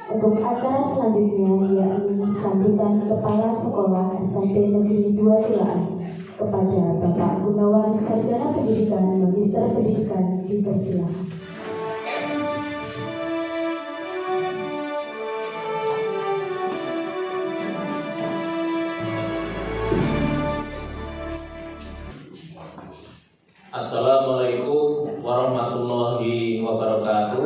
Untuk acara selanjutnya yakni sambutan Kepala Sekolah SMP Negeri 2 Tulaan kepada Bapak Gunawan Sarjana Pendidikan Magister Pendidikan dipersilakan. Assalamualaikum warahmatullahi wabarakatuh.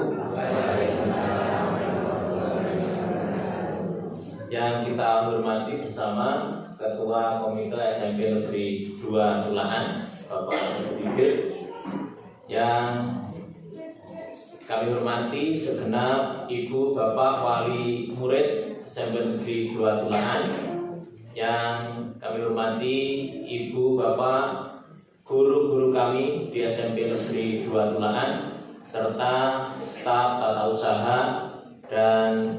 Yang kita hormati bersama Ketua Komite SMP Negeri 2 Tulaan, Bapak Bibir. Yang kami hormati segenap Ibu Bapak Wali Murid SMP Negeri 2 Tulaan. Yang kami hormati Ibu Bapak guru-guru kami di SMP Negeri 2 Tulaan, serta staf tata usaha dan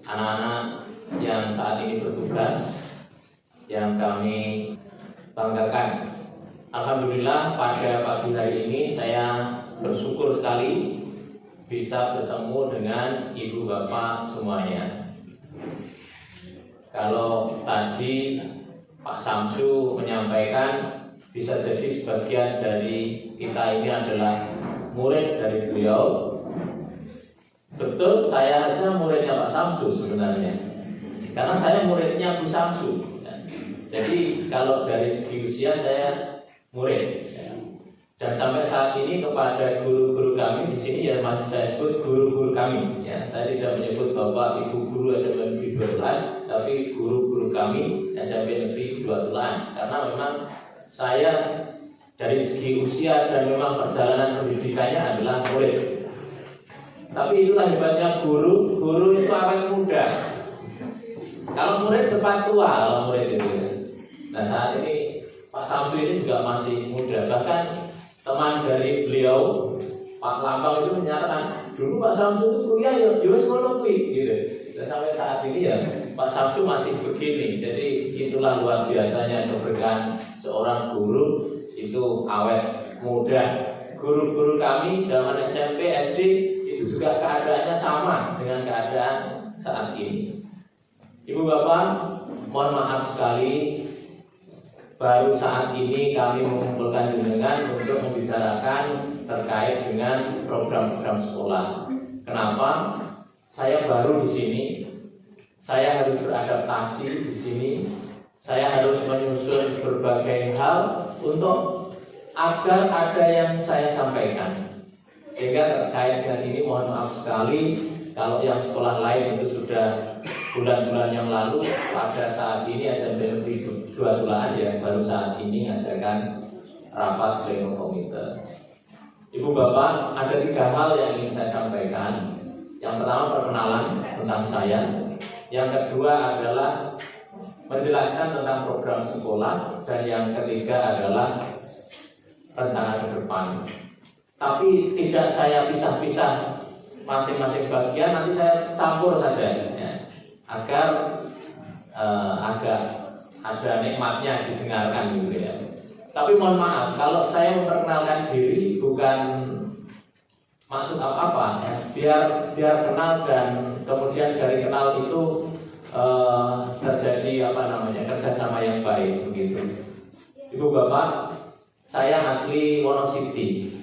anak-anak yang saat ini bertugas yang kami banggakan. Alhamdulillah pada pagi hari ini saya bersyukur sekali bisa bertemu dengan ibu bapak semuanya. Kalau tadi Pak Samsu menyampaikan bisa jadi sebagian dari kita ini adalah murid dari beliau. Betul, saya aja muridnya Pak Samsu sebenarnya, karena saya muridnya Bu Samsu. Jadi kalau dari segi usia saya murid. Dan sampai saat ini kepada guru-guru kami di sini ya masih saya sebut guru-guru kami. Ya, saya tidak menyebut bapak ibu guru SMP Negeri 2 Tulaan, tapi guru-guru kami SMP Negeri 2 Tulaan. Karena memang saya dari segi usia dan memang perjalanan pendidikannya adalah murid. Tapi itulah hebatnya guru, guru itu awet muda. Kalau murid cepat tua, kalau murid itu. Nah saat ini Pak Samsu ini juga masih muda. Bahkan teman dari beliau, Pak Lambang itu menyatakan dulu Pak Samsu itu kuliah ya jurus monopoli gitu. Dan sampai saat ini ya Pak Samsu masih begini. Jadi itulah luar biasanya keberkahan seorang guru itu awet muda. Guru-guru kami zaman SMP, SD itu juga keadaannya sama dengan keadaan saat ini. Ibu bapak, mohon maaf sekali, baru saat ini kami mengumpulkan jenengan untuk membicarakan terkait dengan program-program sekolah. Kenapa? Saya baru di sini, saya harus beradaptasi di sini, saya harus menyusun berbagai hal untuk agar ada yang saya sampaikan. Sehingga terkait dengan ini mohon maaf sekali kalau yang sekolah lain itu sudah bulan-bulan yang lalu pada saat ini SMP Negeri 2 Tulaan ya baru saat ini mengadakan rapat pleno komite. Ibu bapak, ada 3 hal yang ingin saya sampaikan. Yang pertama perkenalan tentang saya. Yang kedua adalah menjelaskan tentang program sekolah. Dan yang ketiga adalah rencana ke depan. Tapi tidak saya pisah-pisah masing-masing bagian, nanti saya campur saja ya, agar agak ada nikmatnya didengarkan gitu ya. Tapi mohon maaf kalau saya memperkenalkan diri bukan maksud apa-apa ya, biar kenal dan kemudian dari kenal itu terjadi kerjasama yang baik begitu. Ibu bapak, saya asli Wonositi.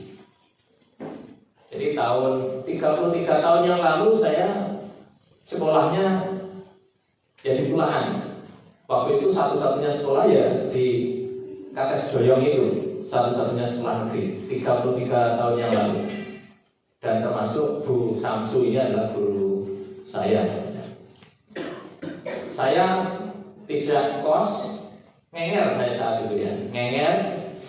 Jadi tahun 33 tahun yang lalu saya sekolahnya jadi Tulaan. Waktu itu satu-satunya sekolah ya di Kates Doyong itu, satu-satunya sekolah negeri 33 tahun yang lalu. Dan termasuk Bu Samsu ini adalah guru saya. Saya tidak kos, ngenger saya saat itu ya, ngenger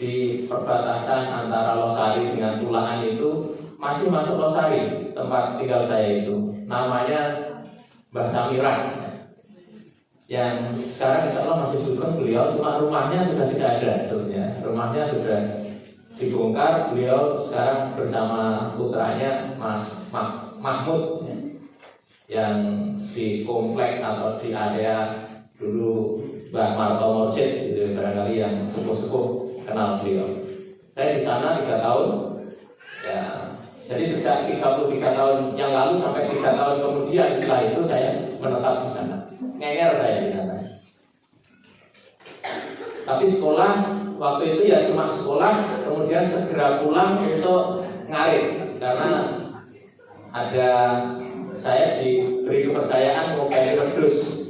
di perbatasan antara Losari dengan Tulaan itu. Masih masuk Losari, tempat tinggal saya itu. Namanya Mbah Samirah. Yang sekarang insya Allah masih sugeng beliau, cuma rumahnya sudah tidak ada sebetulnya. Rumahnya sudah dibongkar, beliau sekarang bersama putranya Mas Mahmud yang di komplek atau di area dulu Mbah Marto Mursid gitu, barangkali yang sepuh-sepuh kenal beliau. Saya di sana 3 tahun ya. Jadi sejak 33 tahun yang lalu sampai 3 tahun kemudian setelah itu saya menetap di sana. Ngenger saya di sana. Tapi sekolah waktu itu ya cuma sekolah, kemudian segera pulang untuk ngarit karena ada saya diberi kepercayaan mau beli wedhus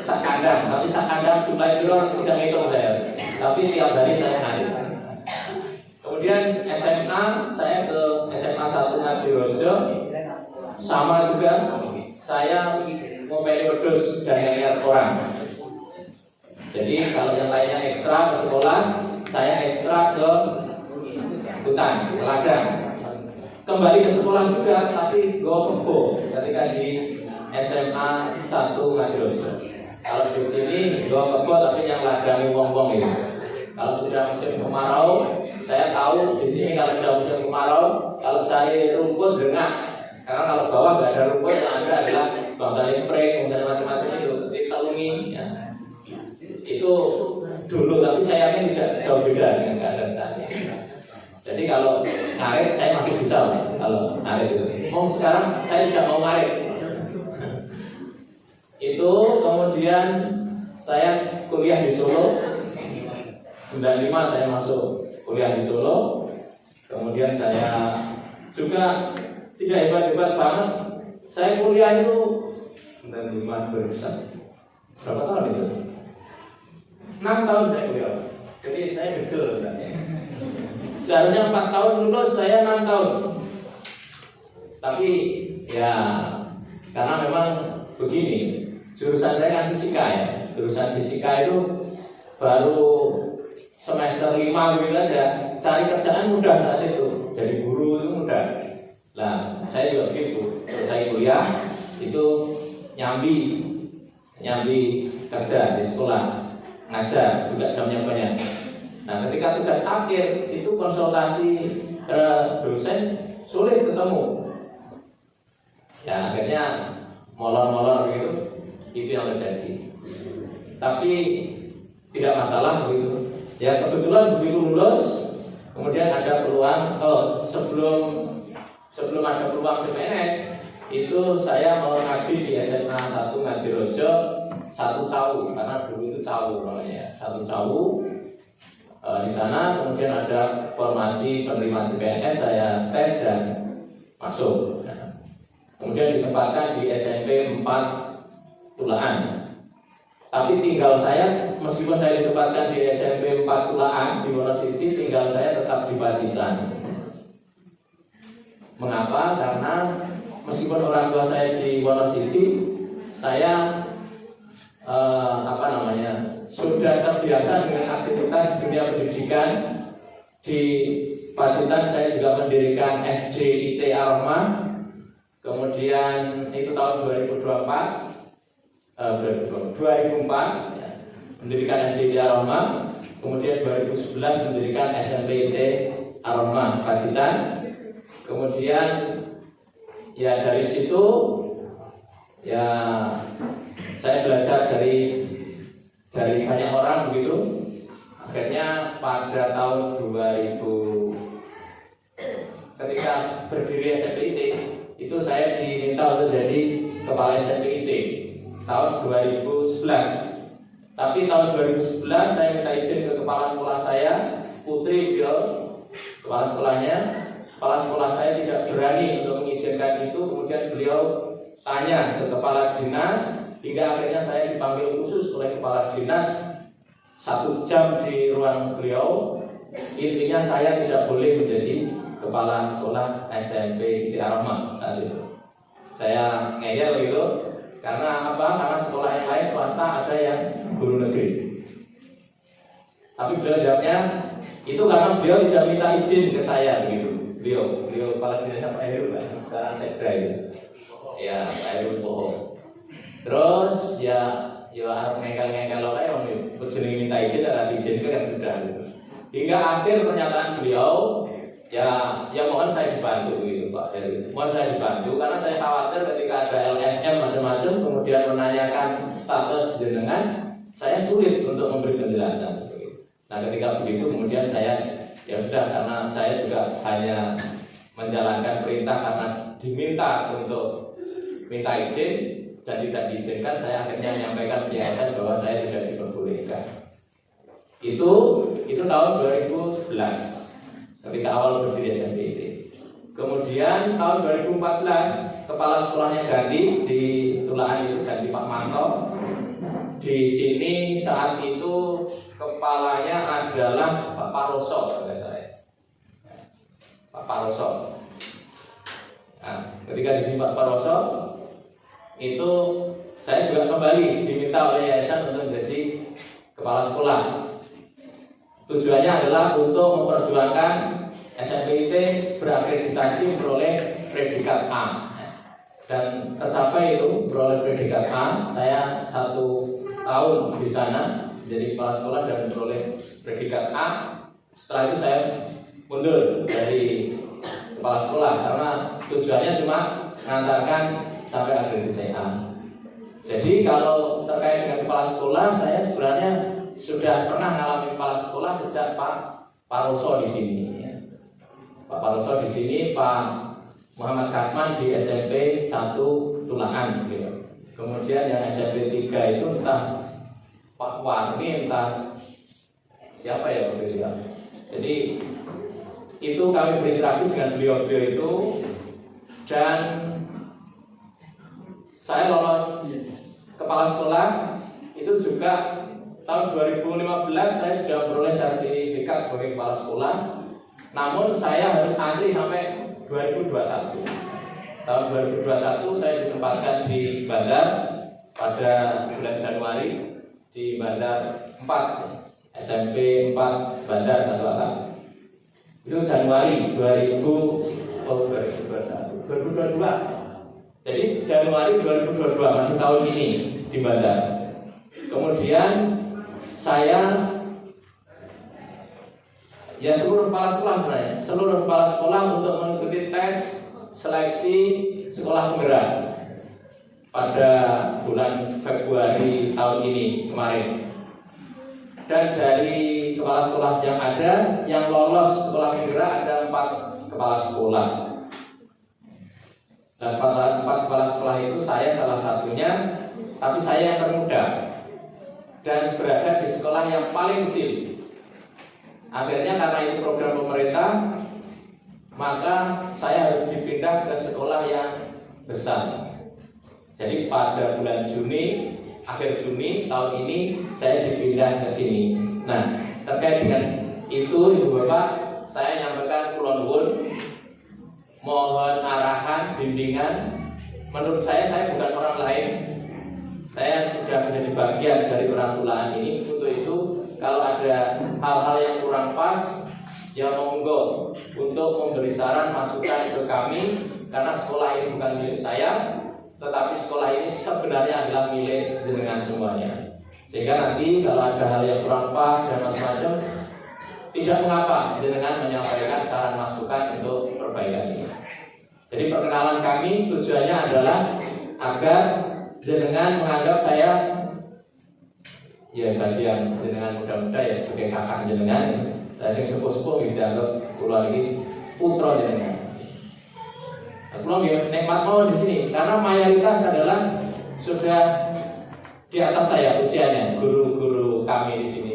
sak kandang, tapi sak kandang jumlah itu tidak ngitung saya. Tapi tiap hari saya ngarit. Kemudian SMA saya ke SMA 1 Ngadirojo, sama juga saya mau beli wedhus dan ngelihat orang. Jadi kalau yang lainnya ekstra ke sekolah, saya ekstra ke hutan, ke ladang. Kembali ke sekolah juga, tapi gue kebo ketika di SMA 1 Ngadirojo. Kalau di sini gue kebo tapi yang ladangi wong-wong itu. Kalau sudah musim kemarau, saya tahu di sini kalau sudah musim kemarau, kalau cari rumput gengak. Karena kalau bawah nggak ada rumput, yang ada adalah bangsa limprek, kemudian macam-macam itu, salungi. Ya. Itu dulu, tapi saya yakin tidak jauh beda dengan keadaan saat ini. Jadi kalau ngarit saya masih bisa, kalau ngarit itu. Sekarang saya tidak mau ngarit. Itu kemudian saya kuliah di Solo. 95 saya masuk kuliah di Solo. Kemudian saya juga tidak hebat-hebat banget. Saya kuliah itu 95 berusaha. Berapa tahun itu? 6 tahun saya kuliah. Jadi saya betul sebenarnya. Seharusnya 4 tahun lulus, saya 6 tahun. Tapi ya karena memang begini, jurusan saya kan fisika ya. Jurusan fisika itu baru semester 5 gitu aja. Cari kerjaan mudah saat itu. Jadi guru itu mudah. Nah, saya juga begitu. Selesai kuliah itu nyambi kerja di sekolah. Ngajar juga jamnya banyak. Nah, ketika tugas akhir itu konsultasi dosen sulit ketemu. Ya akhirnya molor-molor gitu, itu yang terjadi. Tapi tidak masalah begitu. Ya kebetulan begitu lulus, kemudian ada peluang. Sebelum ada peluang CPNS, itu saya mau ngabdi di SMA 1 Ngadirojo. Satu Cawu, karena dulu itu Cawu namanya. Satu Cawu di sana kemudian ada formasi penerima CPNS, saya tes dan masuk. Kemudian ditempatkan di SMP 4 Tulaan. Tapi tinggal saya, meskipun saya ditempatkan di SMP 4 Tulaan di Wonositi, tinggal saya tetap di Pacitan. Mengapa? Karena meskipun orang tua saya di Wonositi, saya sudah terbiasa dengan aktivitas dunia pendidikan. Di Pacitan saya juga mendirikan SDIT Aroma. Kemudian itu tahun 2004 ya, mendirikan SDIT Aroma. Kemudian 2011 mendirikan SMPIT Aroma Pacitan. Kemudian ya dari situ ya saya belajar dari banyak orang begitu. Akhirnya pada tahun 2000 ketika berdiri SMPIT itu saya diminta untuk jadi kepala SMPIT tahun 2011. Tapi tahun 2011 saya minta izin ke kepala sekolah saya, Putri beliau, kepala sekolahnya. Kepala sekolah saya tidak berani untuk mengizinkan itu. Kemudian beliau tanya ke kepala dinas, hingga akhirnya saya dipanggil khusus oleh kepala dinas 1 jam di ruang beliau. Intinya saya tidak boleh menjadi kepala sekolah SMP di Aroma saat itu. Saya ngeyel gitu. Karena apa? Karena sekolah yang lain swasta ada yang guru negeri. Tapi beliau jawabnya itu karena beliau tidak minta izin ke saya begitu. Beliau kepala dinasnya Pak Heru kan, sekarang sekda itu. Ya Pak Heru bohong. Terus ya harus ngengkel oleh orang itu. Berjeneng minta izin dan izin itu kan sudah. Hingga akhir pernyataan beliau, ya mohon saya dibantu gitu Pak Heru. Mohon saya dibantu karena saya khawatir ketika ada LSM macam-macam kemudian menanyakan status jenengan, saya sulit untuk memberi penjelasan. Nah ketika begitu kemudian saya ya sudah, karena saya juga hanya menjalankan perintah karena diminta untuk minta izin dan tidak diizinkan, saya akhirnya menyampaikan penjelasan bahwa saya tidak diperbolehkan. Itu tahun 2011 ketika awal berdiri SMPIT. Kemudian tahun 2014 kepala sekolahnya ganti, di Tulaan itu ganti Pak Manto. Di sini saat itu kepalanya adalah Pak Paroso, saudara saya. Pak Paroso. Nah, ketika di sini Pak Paroso, itu saya juga kembali diminta oleh yayasan untuk menjadi kepala sekolah. Tujuannya adalah untuk memperjuangkan SMPIT berakreditasi memperoleh predikat A. Dan tercapai itu, memperoleh predikat A. Saya 1 tahun di sana menjadi kepala sekolah dan memperoleh predikat A. Setelah itu saya mundur dari kepala sekolah karena tujuannya cuma mengantarkan sampai akreditasi A. Jadi kalau terkait dengan kepala sekolah, saya sebenarnya sudah pernah mengalami kepala sekolah sejak Pak Paroso di sini. Ya. Pak Paroso di sini, Pak Muhammad Kasman di SMP 1 Tulaan. Gitu. Kemudian yang SMP 3 itu entah Pak Warni, entah siapa ya waktu itu. Jadi itu kami berinteraksi dengan beliau-beliau itu, dan saya lolos kepala sekolah itu juga tahun 2015. Saya sudah memperoleh sertifikat sebagai kepala sekolah. Namun saya harus antri sampai 2021. Tahun 2021 saya ditempatkan di Bandar pada bulan Januari, di Bandar 4, SMP 4 Bandar 1 Atap. Itu Januari 2022. Jadi Januari 2022, masih tahun ini di Bandar. Kemudian saya, ya seluruh kepala sekolah sebenarnya, seluruh kepala sekolah untuk mengikuti tes seleksi sekolah penggerak pada bulan Februari tahun ini kemarin. Dan dari kepala sekolah yang ada, yang lolos sekolah penggerak ada 4 kepala sekolah. Dan 4 kepala sekolah itu saya salah satunya, tapi saya yang termuda dan berada di sekolah yang paling kecil. Akhirnya karena itu program pemerintah, maka saya harus dipindah ke sekolah yang besar. Jadi pada bulan Juni, akhir Juni tahun ini saya dipindah ke sini. Nah, terkait dengan itu Ibu Bapak, saya nyampaikan kula nuwun, mohon arahan, bimbingan. Menurut saya bukan orang lain. Saya sudah menjadi bagian dari orang Tulaan ini. Untuk itu, kalau ada hal-hal yang kurang pas, ya monggo untuk memberi saran, masukan ke kami. Karena sekolah ini bukan milik saya, tetapi sekolah ini sebenarnya adalah milik jenengan semuanya. Sehingga nanti kalau ada hal yang kurang pas dan macam-macam, tidak mengapa jenengan menyampaikan saran masukan untuk perbaikan ini. Jadi perkenalan kami tujuannya adalah agar jenengan menganggap saya, ya bagi yang jenengan muda-muda ya sebagai kakak jenengan, saya sing sepuh-sepuh dianggap kula iki putra jenengan. Kula nggih nikmat mawon di sini karena mayoritas adalah sudah di atas saya usianya, guru-guru kami di sini.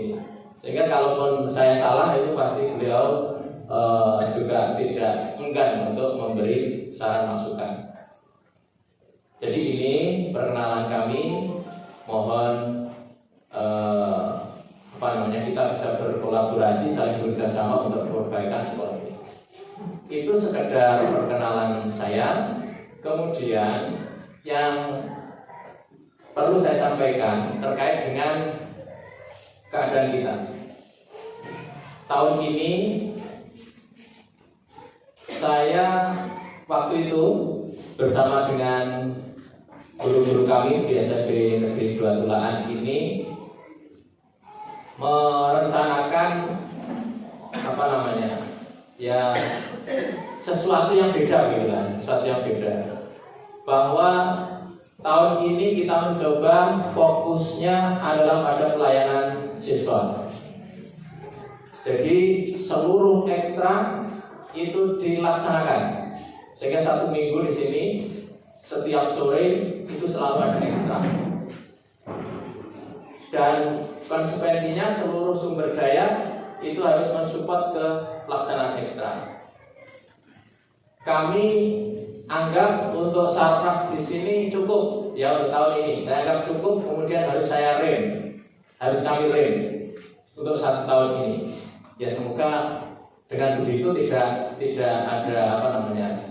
Sehingga kalaupun saya salah itu pasti beliau juga tidak enggan untuk memberi saran masukan. Jadi ini perkenalan kami, mohon kita bisa berkolaborasi, saling bekerjasama untuk perbaikan sekolah ini. Itu sekedar perkenalan saya. Kemudian yang perlu saya sampaikan terkait dengan keadaan kita. Tahun ini saya waktu itu bersama dengan guru-guru kami di SMP Negeri 2 Tulaan ini merencanakan ya sesuatu yang beda gitu lah, sesuatu yang beda. Bahwa tahun ini kita mencoba fokusnya adalah pada pelayanan siswa. Jadi seluruh ekstra itu dilaksanakan. Sehingga 1 minggu di sini setiap sore itu selalu ada ekstra. Dan konsekuensinya seluruh sumber daya itu harus mensupport ke pelaksanaan ekstra. Kami anggap untuk sarpras di sini cukup ya untuk tahun ini. Saya anggap cukup, kemudian harus saya rem, harus kami rem untuk 1 tahun ini. Ya semoga dengan begitu tidak ada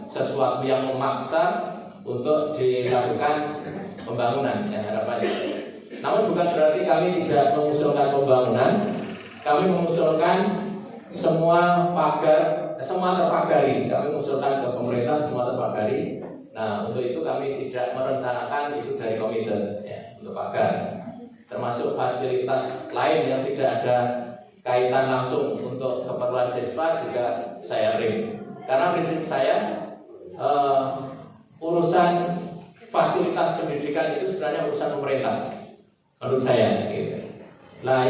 sesuatu yang memaksa untuk dilakukan pembangunan ya harapannya. Namun bukan berarti kami tidak mengusulkan pembangunan. Kami mengusulkan semua terpagari. Kami mengusulkan ke pemerintah semua terpagari. Nah, untuk itu kami tidak merencanakan itu dari komite ya, untuk pagar. Termasuk fasilitas lain yang tidak ada kaitan langsung untuk keperluan siswa juga saya rem. Karena prinsip saya urusan fasilitas pendidikan itu sebenarnya urusan pemerintah. Menurut saya gitu. Nah,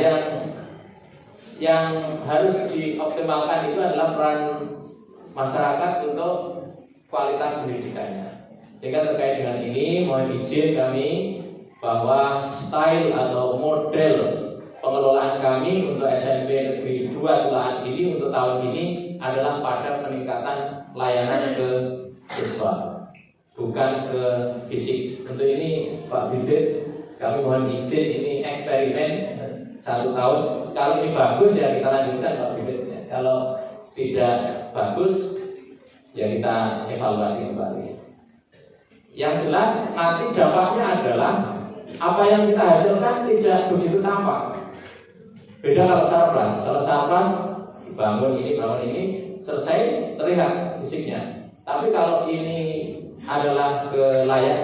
yang harus dioptimalkan itu adalah peran masyarakat untuk kualitas pendidikannya. Sehingga terkait dengan ini mohon izin kami bahwa style atau model pengelolaan kami untuk SMP Negeri 2 Tulaan ini untuk tahun ini adalah pada peningkatan layanan ke siswa, bukan ke fisik. Untuk ini Pak Bibit kami mohon izin ini eksperimen 1 tahun. Kalau ini bagus ya kita lanjutkan Pak Bibit. Kalau tidak bagus ya kita evaluasi kembali. Yang jelas nanti dampaknya adalah apa yang kita hasilkan tidak begitu tampak. Beda kalau sarpras. Kalau sarpras bangun ini selesai terlihat fisiknya. Tapi kalau ini adalah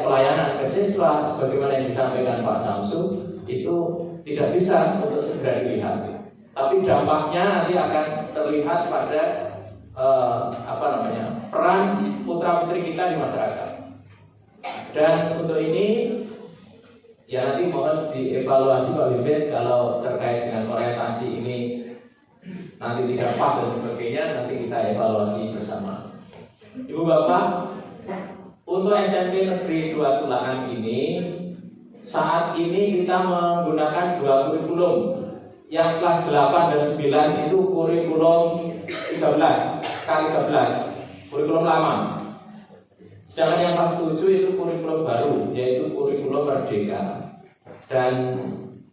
pelayanan ke siswa sebagaimana yang disampaikan Pak Samsu, itu tidak bisa untuk segera dilihat. Tapi dampaknya nanti akan terlihat pada peran putra putri kita di masyarakat. Dan untuk ini ya nanti mohon dievaluasi Pak Bibit kalau terkait dengan orientasi ini nanti tidak pas dan sebagainya, nanti kita evaluasi bersama. Ibu Bapak, untuk SMP Negeri 2 Tulaan ini saat ini kita menggunakan 2 kurikulum. Yang kelas 8 dan 9 itu kurikulum 13x13, kurikulum lama. Sedangkan yang kelas 7 itu kurikulum baru, yaitu kurikulum Merdeka. Dan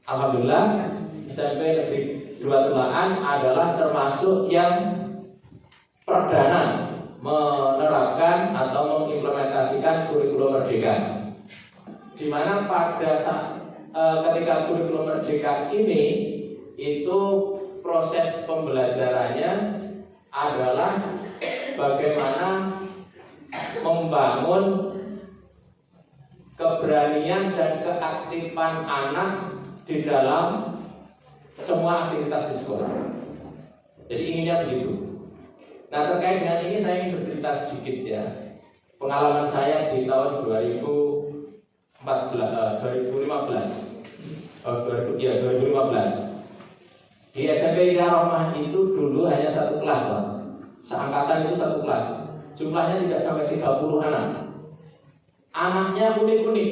alhamdulillah SMP Negeri 2 Tulaan adalah termasuk yang perdana menerapkan atau mengimplementasikan kurikulum Merdeka. Di mana pada saat ketika kurikulum Merdeka ini itu proses pembelajarannya adalah bagaimana membangun keberanian dan keaktifan anak di dalam semua aktivitas di sekolah. Jadi inginnya begitu. Nah, terkait dengan ini saya ingin bercerita sedikit ya. Pengalaman saya di tahun 2015. Di SMP Ikaromah itu dulu hanya 1 kelas, Pak. Seangkatan itu 1 kelas. Jumlahnya tidak sampai 30 anak. Anaknya unik-unik.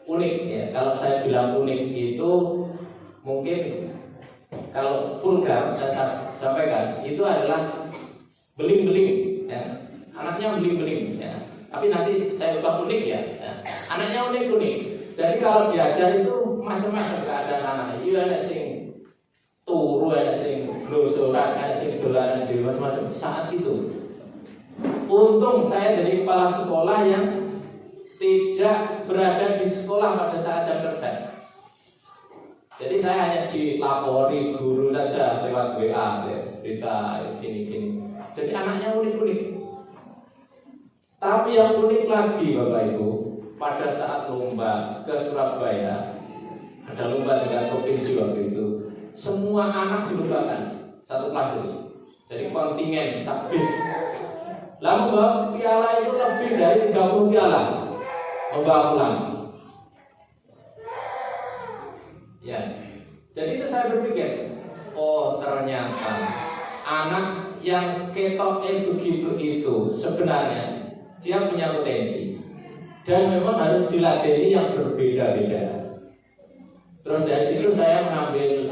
Unik ya. Kalau saya bilang unik itu mungkin kalau vulgar saya sampaikan itu adalah beling-beling ya. Anaknya beling-beling ya. Tapi nanti saya ubah unik ya. Anaknya unik-unik. Jadi kalau diajar itu macam-macam keadaan anak. Iya ada sing turu, ada sing glosoran, ada sing dolanan di macam-macam saat itu. Untung saya jadi kepala sekolah yang tidak berada di sekolah pada saat jam kerja. Jadi saya hanya dilapori guru saja lewat WA, berita gini-gini. Jadi anaknya unik-unik. Tapi yang unik lagi Bapak Ibu, pada saat lomba ke Surabaya, ada lomba tingkat provinsi waktu itu, semua anak dilombakan 1 kelas itu. Jadi kontingen sabis. Lomba piala itu lebih dari 30 piala membawa pulang. Ya, jadi itu saya berpikir, oh ternyata anak yang ketoknya begitu itu sebenarnya dia punya potensi dan memang harus diladeni yang berbeda-beda. Terus dari situ saya mengambil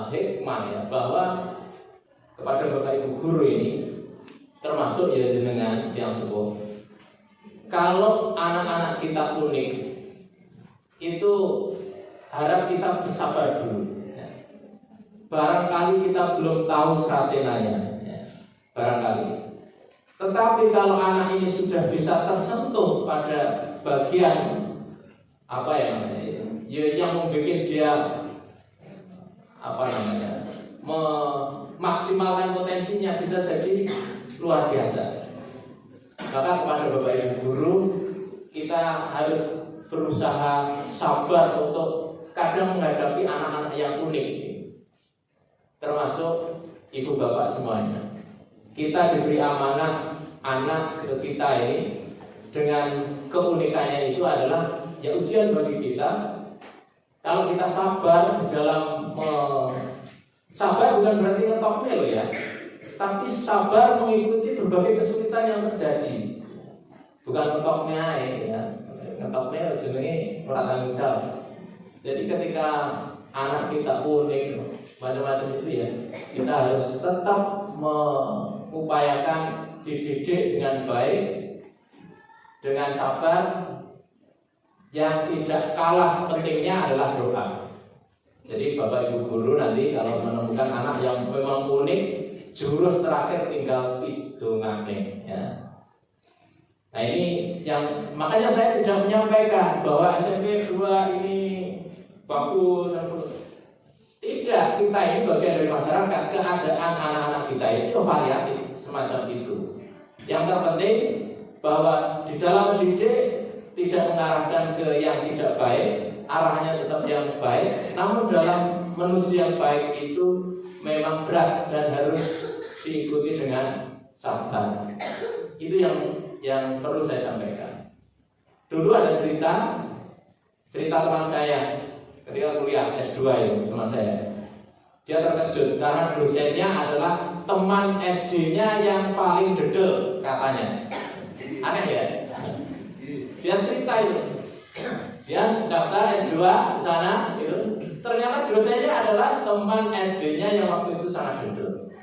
hikmah ya, bahwa kepada Bapak Ibu guru ini termasuk ya jenengan yang sepuh, kalau anak-anak kita unik itu harap kita bersabar dulu. Barangkali kita belum tahu strateginya, barangkali. Tetapi kalau anak ini sudah bisa tersentuh pada bagian yang membuat dia memaksimalkan potensinya, bisa jadi luar biasa. Maka kepada Bapak Ibu guru, kita harus berusaha sabar untuk kadang menghadapi anak-anak yang unik, termasuk ibu bapak semuanya. Kita diberi amanah anak kita ini dengan keunikannya itu adalah ya ujian bagi kita. Kalau kita sabar dalam sabar bukan berarti ngetoknya loh ya, tapi sabar mengikuti berbagai kesulitan yang terjadi. Bukan ngetoknya ya, ngetoknya jenenge ora tanggung jawab. Jadi ketika anak kita unik macam-macam itu ya, kita harus tetap mengupayakan dididik dengan baik, dengan sabar. Yang tidak kalah pentingnya adalah doa. Jadi Bapak Ibu guru nanti kalau menemukan anak yang memang unik, jurus terakhir tinggal pidongane ya. Nah ini yang makanya saya tidak menyampaikan bahwa SMP 2 ini bagus. Tidak, kita ini bagian dari masyarakat. Keadaan anak-anak kita itu variatif semacam itu. Yang terpenting bahwa di dalam mendidik tidak mengarahkan ke yang tidak baik, arahnya tetap yang baik. Namun dalam menuju yang baik itu memang berat dan harus diikuti dengan sabar. Itu yang perlu saya sampaikan. Dulu ada cerita teman saya ketika kuliah S2 itu, teman saya. Dia terkejut karena dosennya adalah teman SD-nya yang paling dedel katanya. Aneh ya? Dia cerita itu, dia daftar S2 di sana, itu ternyata dosennya adalah teman SD-nya yang waktu itu sangat dedel.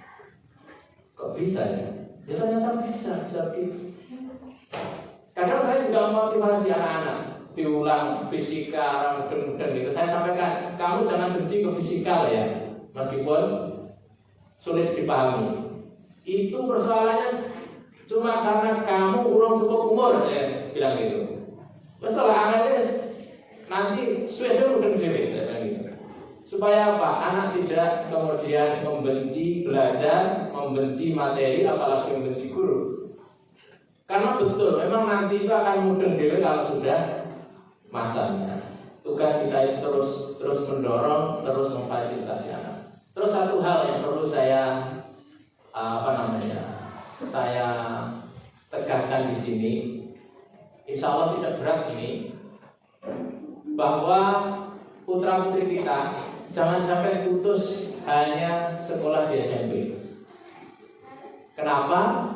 Kok bisa ya? Ya ternyata bisa begitu. Kadang saya juga motivasi anak-anak diulang fisika, mudeng-mudeng gitu. Saya sampaikan, kamu jangan benci ke fisika ya, meskipun sulit dipahami. Itu persoalannya cuma karena kamu urung cukup umur, saya bilang gitu. Terus setelah anaknya nanti suwe-suwe mudeng dhewe, saya bilang gitu. Supaya apa? Anak tidak kemudian membenci belajar, membenci materi, apalagi membenci guru. Karena betul, memang nanti itu akan mudeng dhewe kalau sudah masanya. Tugas kita itu terus mendorong, terus memfasilitasi anak. Terus satu hal yang perlu saya saya tegaskan di sini, insya Allah tidak berat ini, bahwa putra putri kita jangan sampai putus hanya sekolah di SMP. Kenapa?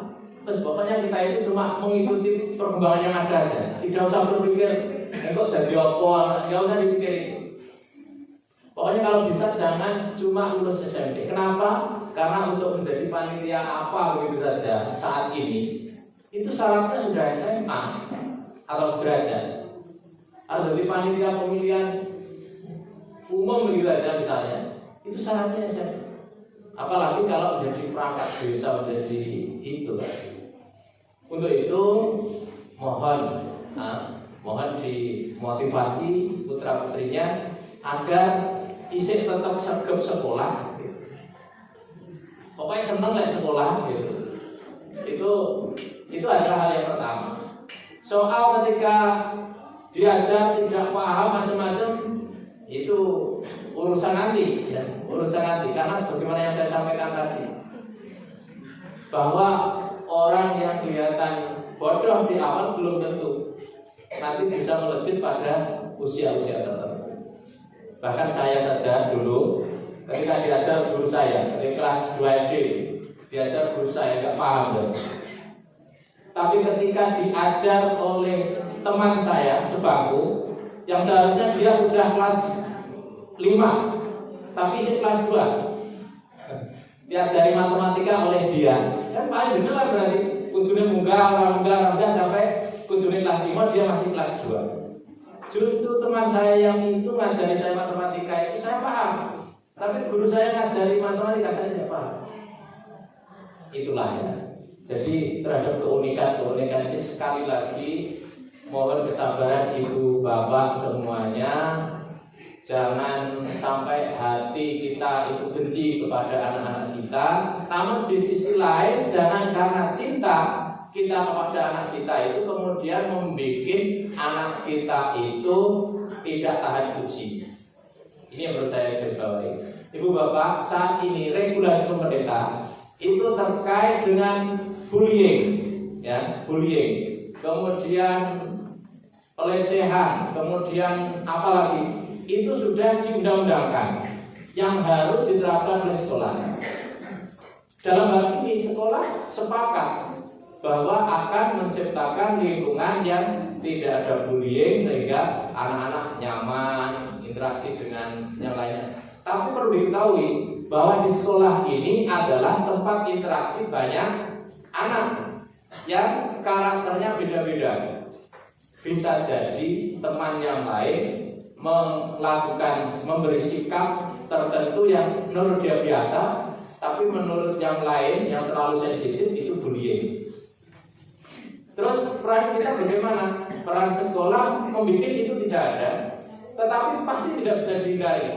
Terus pokoknya kita itu cuma mengikuti perkembangan yang ada aja. Tidak usah berpikir kok jadi apa, nggak usah dipikir itu. Pokoknya kalau bisa jangan cuma lulus SMP. Kenapa? Karena untuk menjadi panitia apa begitu saja saat ini itu syaratnya sudah SMA atau sederajat. Atau jadi panitia pemilihan umum begitu saja misalnya, itu syaratnya SMA. Apalagi kalau menjadi perangkat desa, menjadi itu. Untuk itu mohon dimotivasi putra putrinya agar isik tetap sergap sekolah. Pokoknya seneng lah sekolah gitu. Itu adalah hal yang pertama. Soal ketika diajar tidak paham macam-macam, itu urusan nanti ya, urusan nanti. Karena sebagaimana yang saya sampaikan tadi, bahwa orang yang kelihatan bodoh di awal belum tentu nanti bisa melejit pada usia-usia tertentu. Bahkan saya saja dulu ketika diajar guru saya dari kelas 2 SD, diajar guru saya nggak paham dong. Tapi ketika diajar oleh teman saya sebangku, yang seharusnya dia sudah kelas 5, tapi si kelas 2, diajari matematika oleh dia, kan paling gede lah berarti. Kudune munggah sampai kudune kelas 5, dia masih kelas 2. Justru teman saya yang itu ngajari saya matematika itu saya paham, tapi guru saya ngajari matematika saya tidak paham. Itulah ya. Jadi terhadap keunikan ini sekali lagi mohon kesabaran ibu bapak semuanya. Jangan sampai hati kita itu benci kepada anak-anak kita. Namun di sisi lain jangan karena cinta kita kepada anak kita itu kemudian membuat anak kita itu tidak tahan uji. Ini yang menurut saya garis bawahi. Ibu bapak, saat ini regulasi pemerintah itu terkait dengan bullying, ya, bullying, kemudian pelecehan, kemudian apalagi itu sudah diundang-undangkan yang harus diterapkan oleh sekolah. Dalam hal ini sekolah sepakat bahwa akan menciptakan lingkungan yang tidak ada bullying sehingga anak-anak nyaman interaksi dengan yang lainnya. Tapi perlu diketahui bahwa di sekolah ini adalah tempat interaksi banyak anak yang karakternya beda-beda. Bisa jadi teman yang lain memberi sikap tertentu yang menurut dia biasa, tapi menurut yang lain yang terlalu sensitif itu bullying. Terus peran kita bagaimana? Peran sekolah membuat itu tidak ada, tetapi pasti tidak bisa dihindari,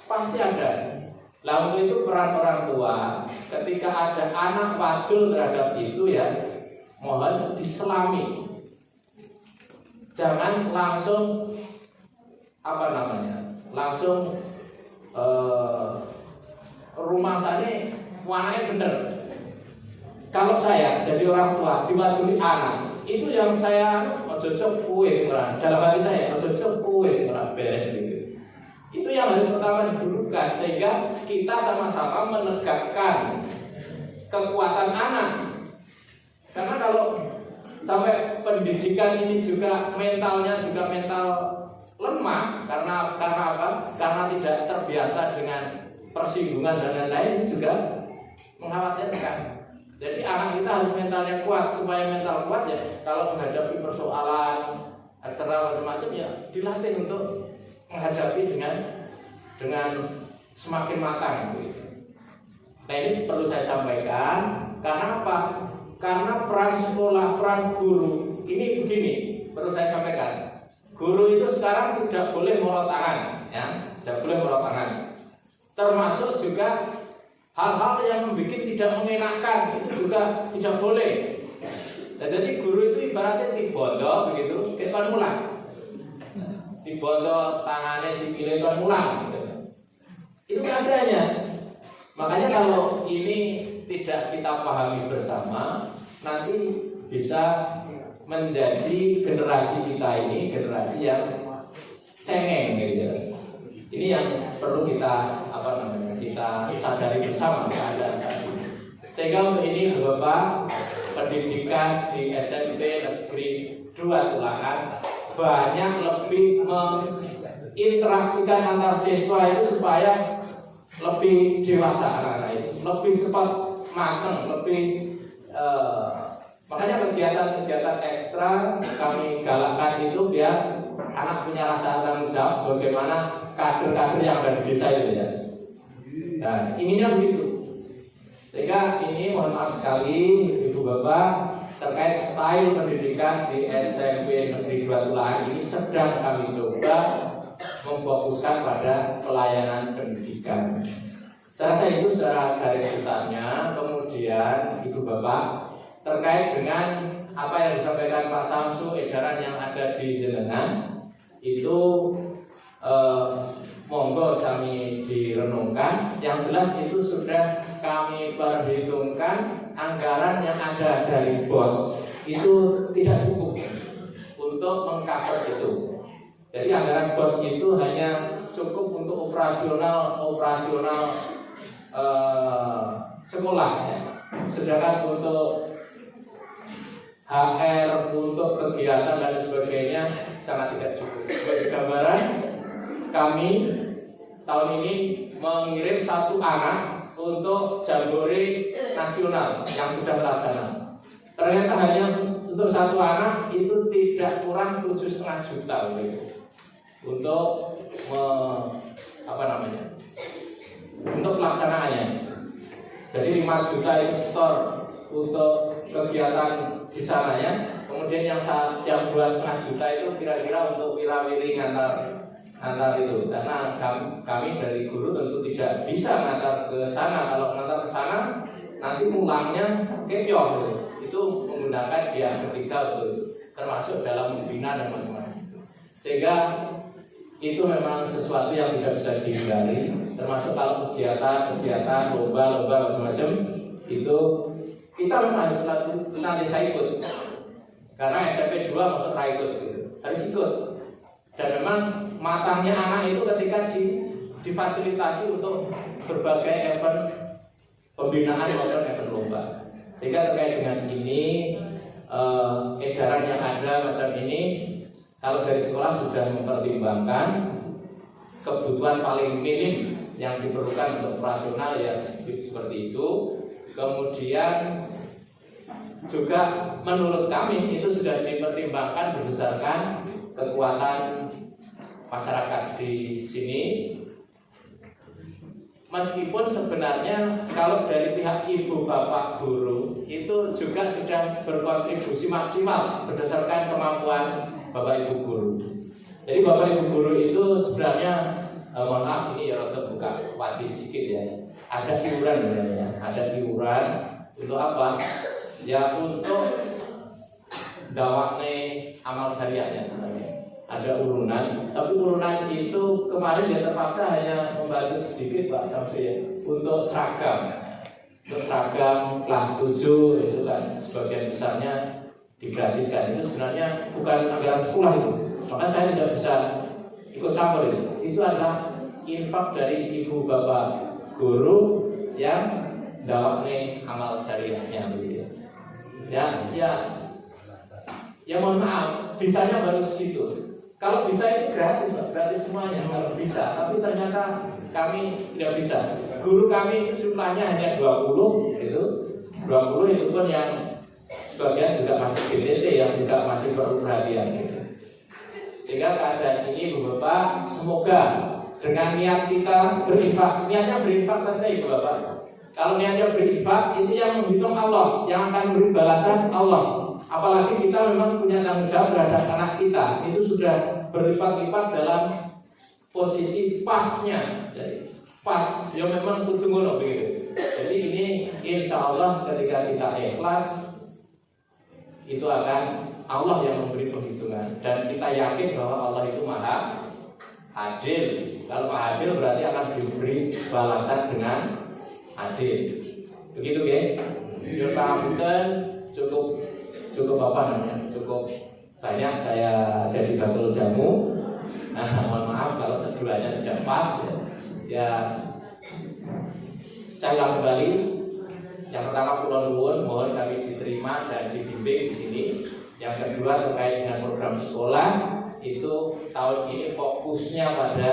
pasti ada. Lalu itu peran orang tua ketika ada anak wadul terhadap itu ya, mohon diselami. Jangan langsung langsung rumah saya warnanya bener. Kalau saya jadi orang tua diwaduli anak, itu yang saya ojo-ojo kue sekarang dalam hati saya ojo-ojo kue sekarang beres gitu. Itu yang harus pertama didudukan sehingga kita sama-sama menegakkan kekuatan anak. Karena kalau sampai pendidikan ini juga mentalnya juga mental lemah karena apa? Karena tidak terbiasa dengan persinggungan dan lain-lain juga mengkhawatirkan. Jadi anak kita harus mentalnya kuat. Supaya mental kuat ya kalau menghadapi persoalan eksternal macam-macam ya dilatih untuk menghadapi dengan semakin matang gitu. Nah ini perlu saya sampaikan. Karena apa? Karena peran sekolah, peran guru ini begini, perlu saya sampaikan. Guru itu sekarang tidak boleh molor tangan, ya, tidak boleh molor tangan. Termasuk juga hal-hal yang membuat tidak mengenakan itu juga tidak boleh. Dan jadi guru itu ibaratnya dibondo begitu, kayak mulang. Dibondo tangannya sikile mulang. Gitu. Itu keadaannya. Makanya kalau ini tidak kita pahami bersama, nanti bisa menjadi generasi kita ini generasi yang cengeng gitu. Ini yang perlu kita kita sadari bersama keadaan saat ini. Sehingga untuk ini Bapak, pendidikan di SMP Negeri 2 Tulangan banyak lebih menginteraksikan antar siswa itu supaya lebih dewasa anak-anak itu, lebih cepat matang, lebih makanya kegiatan-kegiatan ekstra kami galakkan itu biar anak punya rasa tanggung jawab sebagaimana kader-kader yang ada di desa itu ya. Nah, inginnya begitu. Sehingga ini mohon maaf sekali Ibu Bapak terkait style pendidikan di SMP Negeri 2 Tulangan ini sedang kami coba memfokuskan pada pelayanan pendidikan. Saya rasa itu secara garis besarnya. Kemudian Ibu Bapak terkait dengan apa yang disampaikan Pak Samsu, edaran yang ada di jenengan itu monggo kami direnungkan. Yang jelas itu sudah kami perhitungkan anggaran yang ada dari BOS itu tidak cukup untuk mengcover itu. Jadi anggaran BOS itu hanya cukup untuk operasional sekolah ya. Sedangkan untuk HR, untuk kegiatan dan sebagainya sangat tidak cukup. Sebagai gambaran, kami tahun ini mengirim 1 anak untuk jambore nasional yang sudah terlaksana. Ternyata hanya untuk 1 anak itu tidak kurang 7,5 juta gitu. Untuk untuk pelaksanaannya. Jadi 5 juta itu store untuk kegiatan di sananya. Kemudian yang 2,5 juta itu kira-kira untuk wirawiri ngantar itu. Karena kami dari guru tentu tidak bisa ngantar ke sana. Kalau ngantar ke sana nanti pulangnya kecoh gitu. Itu menggunakan dia ketiga termasuk dalam membina dan macam-macam. Sehingga itu memang sesuatu yang tidak bisa dihindari, termasuk kalau kegiatan, lomba macam-macam itu kita memang harus nanti saya ikut, karena SMP 2 masuk ikut, gitu. Harus ikut. Dan memang matangnya anak itu ketika difasilitasi untuk berbagai event pembinaan maupun event lomba. Sehingga terkait dengan ini edaran yang ada macam ini. Kalau dari sekolah sudah mempertimbangkan kebutuhan paling minim yang diperlukan untuk operasional ya seperti itu. Kemudian juga menurut kami itu sudah dipertimbangkan berdasarkan kekuatan masyarakat di sini. Meskipun sebenarnya kalau dari pihak ibu bapak guru itu juga sudah berkontribusi maksimal berdasarkan kemampuan Bapak Ibu guru. Jadi Bapak Ibu guru itu sebenarnya mohon maaf ini ya rada buka wadi sedikit ya. Ada iuran sebenarnya. Ada iuran untuk apa? Ya untuk dawakne amal jariahnya sebenarnya. Ada urunan, tapi urunan itu kemarin dia terpaksa hanya membantu sedikit Pak Samsu ya untuk seragam. Untuk seragam kelas 7 itu kan sebagian besarnya digratiskan. Itu sebenarnya bukan anggaran sekolah itu. Maka saya tidak bisa ikut campur itu. Itu adalah infak dari ibu bapak guru yang dawakne amal jariahnya begitu. Ya mohon maaf, bisanya baru segitu. Kalau bisa itu gratis, gratis semuanya kalau bisa. Tapi ternyata kami tidak bisa. Guru kami itu jumlahnya hanya 20 gitu. 20 itu pun yang sebagian juga masih GTT yang juga masih perlu perhatian gitu. Sehingga keadaan ini Ibu Bapak semoga dengan niat kita berinfak, niatnya berinfak saja Ibu Bapak. Kalau niatnya berinfak itu yang menghitung Allah, yang akan beri balasan Allah. Apalagi kita memang punya tanggung jawab terhadap anak kita, itu sudah berlipat-lipat dalam posisi pasnya. Jadi pas, ya memang kudu ngono begitu. Jadi ini insya Allah ketika kita ikhlas itu akan Allah yang memberi penghitungan dan kita yakin bahwa Allah itu maha adil. Kalau maha adil berarti akan diberi balasan dengan adil. Begitu ya? Yur pangapunten cukup apa namanya? Cukup banyak saya jadi bakul jamu. Nah, mohon maaf kalau sedulannya tidak pas ya. Saya ulang kembali. Yang pertama Kulon Nuwun mohon kami diterima dan dibimbing di sini. Yang kedua terkait dengan program sekolah itu tahun ini fokusnya pada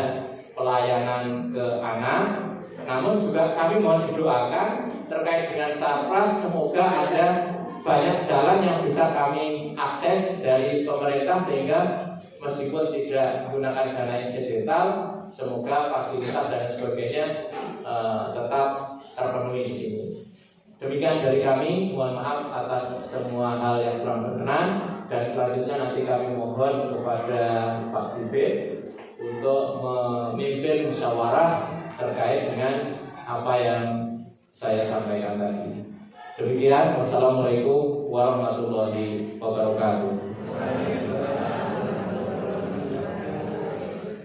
pelayanan ke anak. Namun juga kami mohon didoakan terkait dengan Sarpras, semoga ada banyak jalan yang bisa kami akses dari pemerintah sehingga meskipun tidak menggunakan dana incidental, semoga fasilitas dan sebagainya tetap terpenuhi di sini. Demikian dari kami, mohon maaf atas semua hal yang kurang berkenan dan selanjutnya nanti kami mohon kepada Pak Bibit untuk memimpin musyawarah terkait dengan apa yang saya sampaikan tadi. Demikian, wassalamualaikum warahmatullahi wabarakatuh.